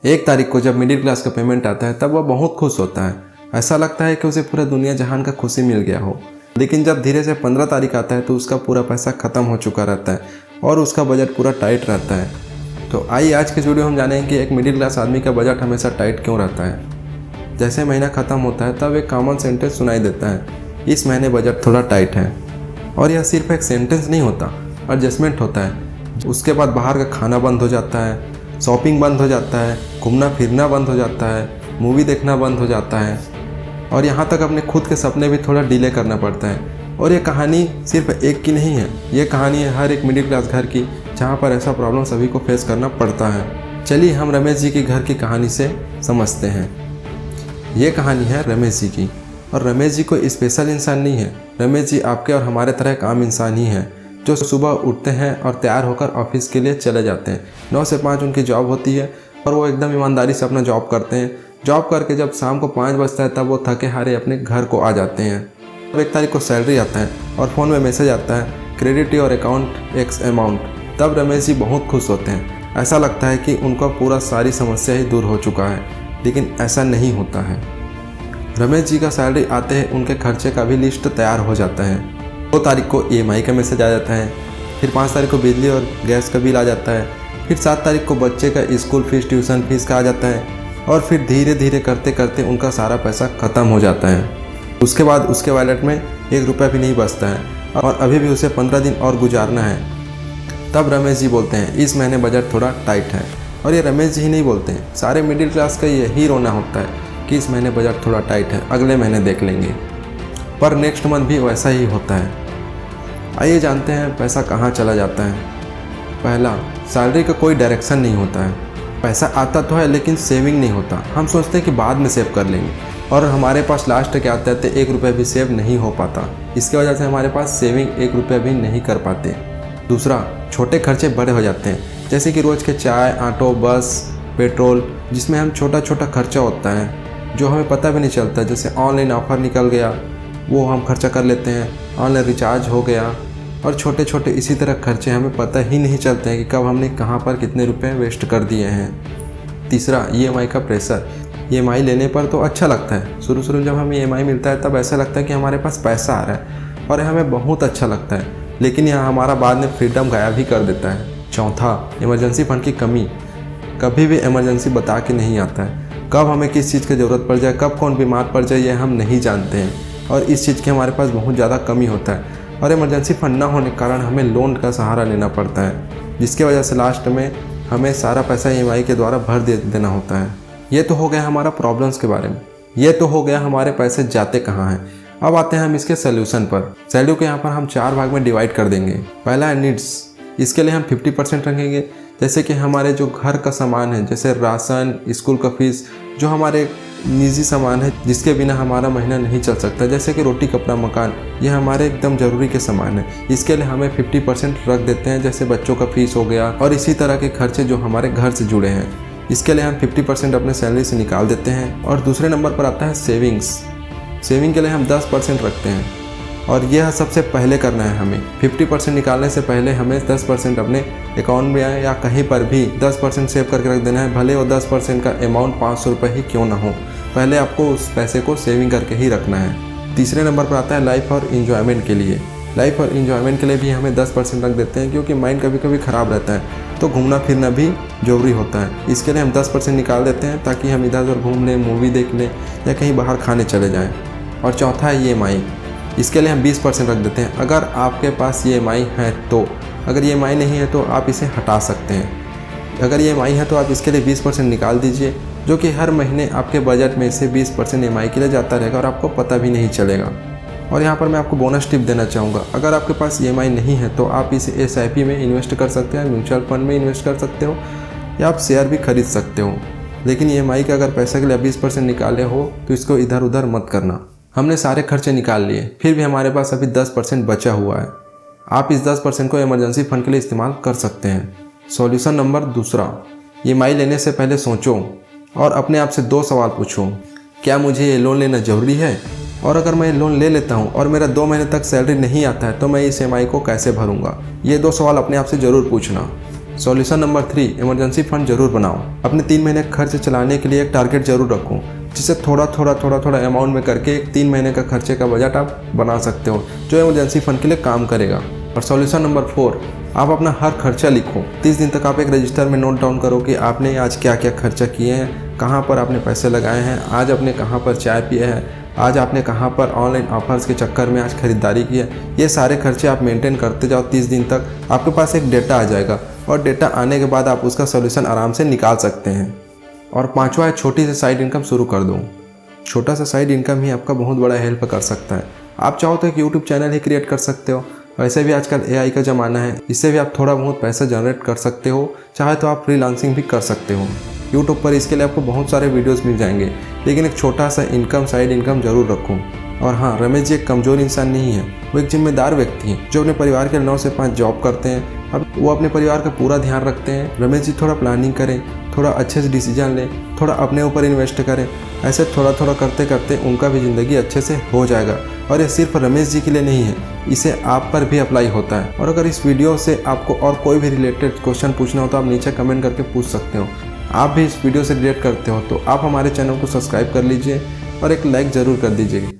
1 तारीख को जब मिडिल क्लास का पेमेंट आता है तब वह बहुत खुश होता है। ऐसा लगता है कि उसे पूरा दुनिया जहान का खुशी मिल गया हो। लेकिन जब धीरे से 15 तारीख आता है तो उसका पूरा पैसा ख़त्म हो चुका रहता है और उसका बजट पूरा टाइट रहता है। तो आइए आज के वीडियो हम जानेंगे कि एक मिडिल क्लास आदमी का बजट हमेशा टाइट क्यों रहता है। जैसे महीना ख़त्म होता है तब एक कॉमन सेंटेंस सुनाई देता है, इस महीने बजट थोड़ा टाइट है। और यह सिर्फ एक सेंटेंस नहीं होता, एडजस्टमेंट होता है। उसके बाद बाहर का खाना बंद हो जाता है, शॉपिंग बंद हो जाता है, घूमना फिरना बंद हो जाता है, मूवी देखना बंद हो जाता है और यहाँ तक अपने खुद के सपने भी थोड़ा डिले करना पड़ता है। और ये कहानी सिर्फ एक की नहीं है, ये कहानी है हर एक मिडिल क्लास घर की, जहाँ पर ऐसा प्रॉब्लम सभी को फेस करना पड़ता है। चलिए हम रमेश जी के घर की कहानी से समझते हैं। ये कहानी है रमेश जी की, और रमेश जी कोई स्पेशल इंसान नहीं है। रमेश जी आपके और हमारे तरह एक आम इंसान ही है, जो सुबह उठते हैं और तैयार होकर ऑफिस के लिए चले जाते हैं। 9 से 5 उनकी जॉब होती है और वो एकदम ईमानदारी से अपना जॉब करते हैं। जॉब करके जब शाम को 5 बजता है तब वो थके हारे अपने घर को आ जाते हैं। 1 तारीख को सैलरी आता है और फ़ोन में मैसेज आता है, credit your account x amount. तब रमेश जी बहुत खुश होते हैं। ऐसा लगता है कि उनका पूरा सारी समस्या ही दूर हो चुका है, लेकिन ऐसा नहीं होता है। रमेश जी का सैलरी आते ही उनके खर्चे का भी लिस्ट तैयार हो जाता है। 2 तारीख को EMI का मैसेज आ जाता है, फिर 5 तारीख को बिजली और गैस का बिल आ जाता है, फिर 7 तारीख को बच्चे का स्कूल फीस ट्यूशन फीस का आ जाता है और फिर धीरे धीरे करते करते उनका सारा पैसा ख़त्म हो जाता है। उसके बाद उसके वॉलेट में 1 रुपया भी नहीं बचता है और अभी भी उसे 15 दिन और गुजारना है। तब रमेश जी बोलते हैं, इस महीने बजट थोड़ा टाइट है। और ये रमेश जी ही नहीं बोलते हैं, सारे मिडिल क्लास का यही रोना होता है कि इस महीने बजट थोड़ा टाइट है, अगले महीने देख लेंगे। पर नेक्स्ट मंथ भी वैसा ही होता है। आइए जानते हैं पैसा कहाँ चला जाता है। पहला, सैलरी का कोई डायरेक्शन नहीं होता है। पैसा आता तो है लेकिन सेविंग नहीं होता। हम सोचते हैं कि बाद में सेव कर लेंगे और हमारे पास लास्ट के आते आते 1 रुपया भी सेव नहीं हो पाता। इसकी वजह से हमारे पास सेविंग 1 रुपया भी नहीं कर पाते। दूसरा, छोटे खर्चे बड़े हो जाते हैं, जैसे कि रोज़ के चाय, ऑटो, बस, पेट्रोल, जिसमें हम छोटा छोटा खर्चा होता है जो हमें पता भी नहीं चलता। जैसे ऑनलाइन ऑफ़र निकल गया, वो हम खर्चा कर लेते हैं, ऑनलाइन रिचार्ज हो गया और छोटे छोटे इसी तरह खर्चे हमें पता ही नहीं चलते हैं कि कब हमने कहाँ पर कितने रुपए वेस्ट कर दिए हैं। तीसरा, EMI का प्रेशर। EMI लेने पर तो अच्छा लगता है, शुरू शुरू जब हमें EMI मिलता है तब ऐसा लगता है कि हमारे पास पैसा आ रहा है और हमें बहुत अच्छा लगता है, लेकिन यह हमारा बाद में फ्रीडम गायब ही कर देता है। चौथा, इमरजेंसी फंड की कमी। कभी भी इमरजेंसी बता के नहीं आता है, कब हमें किस चीज़ की ज़रूरत पड़ जाए, कब कौन बीमार पड़ जाए, यह हम नहीं जानते हैं और इस चीज़ की हमारे पास बहुत ज़्यादा कमी होता है। और इमरजेंसी फंड ना होने के कारण हमें लोन का सहारा लेना पड़ता है, जिसके वजह से लास्ट में हमें सारा पैसा EMI के द्वारा भर देना होता है। ये तो हो गया हमारा प्रॉब्लम्स के बारे में, ये तो हो गया हमारे पैसे जाते कहाँ हैं। अब आते हैं हम इसके सोल्यूशन पर। सैलरी को यहाँ पर हम 4 भाग में डिवाइड कर देंगे। पहला है नीड्स। इसके लिए हम 50% रखेंगे, जैसे कि हमारे जो घर का सामान है, जैसे राशन, स्कूल का फीस, जो हमारे निजी सामान है जिसके बिना हमारा महीना नहीं चल सकता, जैसे कि रोटी, कपड़ा, मकान, ये हमारे एकदम ज़रूरी के सामान है। इसके लिए हमें 50% रख देते हैं, जैसे बच्चों का फीस हो गया और इसी तरह के खर्चे जो हमारे घर से जुड़े हैं। इसके लिए हम 50% अपने सैलरी से निकाल देते हैं। और दूसरे नंबर पर आता है सेविंग्स। सेविंग के लिए हम 10% रखते हैं और यह सबसे पहले करना है हमें। 50% निकालने से पहले हमें 10% अपने अकाउंट में या कहीं पर भी 10% सेव करके रख देना है, भले वो 10% का अमाउंट 500 रुपये ही क्यों ना हो, पहले आपको उस पैसे को सेविंग करके ही रखना है। तीसरे नंबर पर आता है लाइफ और इन्जॉयमेंट के लिए। लाइफ और इन्जॉयमेंट के लिए भी हमें 10% रख देते हैं, क्योंकि माइंड कभी कभी ख़राब रहता है तो घूमना फिरना भी ज़रूरी होता है। इसके लिए हम 10% निकाल देते हैं ताकि हम इधर उधर घूम लें, मूवी देख लें या कहीं बाहर खाने चले जाएँ। और चौथा है EMI। इसके लिए हम 20% रख देते हैं, अगर आपके पास EMI है तो। अगर EMI नहीं है तो आप इसे हटा सकते हैं। अगर EMI है तो आप इसके लिए 20% निकाल दीजिए, जो कि हर महीने आपके बजट में से 20% EMI के लिए जाता रहेगा और आपको पता भी नहीं चलेगा। और यहाँ पर मैं आपको बोनस टिप देना चाहूँगा, अगर आपके पास EMI नहीं है तो आप इसे SIP में इन्वेस्ट कर सकते हैं, म्यूचुअल फंड में इन्वेस्ट कर सकते हो या आप शेयर भी खरीद सकते हो। लेकिन EMI का अगर पैसे के लिए 20% निकाले हो तो इसको इधर उधर मत करना। हमने सारे खर्चे निकाल लिए, फिर भी हमारे पास अभी 10% बचा हुआ है। आप इस 10% को इमरजेंसी फंड के लिए इस्तेमाल कर सकते हैं। सॉल्यूशन नंबर दूसरा, EMI लेने से पहले सोचो और अपने आप से 2 सवाल पूछो। क्या मुझे ये लोन लेना ज़रूरी है? और अगर मैं लोन ले लेता हूँ और मेरा 2 महीने तक सैलरी नहीं आता है तो मैं इस EMI को कैसे भरूँगा? ये 2 सवाल अपने आप से ज़रूर पूछना। सॉल्यूशन नंबर 3, इमरजेंसी फंड जरूर बनाओ। अपने 3 महीने का खर्च चलाने के लिए एक टारगेट जरूर रखो, जिसे थोड़ा थोड़ा अमाउंट में करके एक 3 महीने का खर्चे का बजट आप बना सकते हो, जो इमरजेंसी फंड के लिए काम करेगा। और सॉल्यूशन नंबर 4, आप अपना हर खर्चा लिखो। 30 दिन तक आप एक रजिस्टर में नोट डाउन करो कि आपने आज क्या क्या खर्चा किए हैं, कहाँ पर आपने पैसे लगाए हैं, आज आपने कहाँ पर चाय पिए हैं, आज आपने कहाँ पर ऑनलाइन ऑफर्स के चक्कर में आज खरीदारी की है। ये सारे खर्चे आप मेंटेन करते जाओ 30 दिन तक, आपके पास एक डेटा आ जाएगा और डेटा आने के बाद आप उसका सोल्यूशन आराम से निकाल सकते हैं। और 5वां है, छोटी सी साइड इनकम शुरू कर दो। छोटा सा साइड इनकम ही आपका बहुत बड़ा हेल्प कर सकता है। आप चाहो तो एक यूट्यूब चैनल ही क्रिएट कर सकते हो। वैसे भी आजकल AI का ज़माना है, इससे भी आप थोड़ा बहुत पैसा जनरेट कर सकते हो। चाहे तो आप फ्रीलांसिंग भी कर सकते हो यूट्यूब पर। इसके लिए आपको बहुत सारे वीडियोस मिल जाएंगे, लेकिन एक छोटा सा साइड इनकम जरूर रखो। और हाँ, रमेश जी एक कमज़ोर इंसान नहीं है, वो एक जिम्मेदार व्यक्ति हैं जो अपने परिवार के 9 से 5 जॉब करते हैं। अब वो अपने परिवार का पूरा ध्यान रखते हैं। रमेश जी थोड़ा प्लानिंग करें, थोड़ा अच्छे से डिसीजन लें, थोड़ा अपने ऊपर इन्वेस्ट करें। ऐसे थोड़ा थोड़ा करते करते उनका भी ज़िंदगी अच्छे से हो जाएगा। और ये सिर्फ रमेश जी के लिए नहीं है, इसे आप पर भी अप्लाई होता है। और अगर इस वीडियो से आपको और कोई भी रिलेटेड क्वेश्चन पूछना हो तो आप नीचे कमेंट करके पूछ सकते हो। आप भी इस वीडियो से रिलेट करते हो तो आप हमारे चैनल को सब्सक्राइब कर लीजिए और एक लाइक ज़रूर कर दीजिए।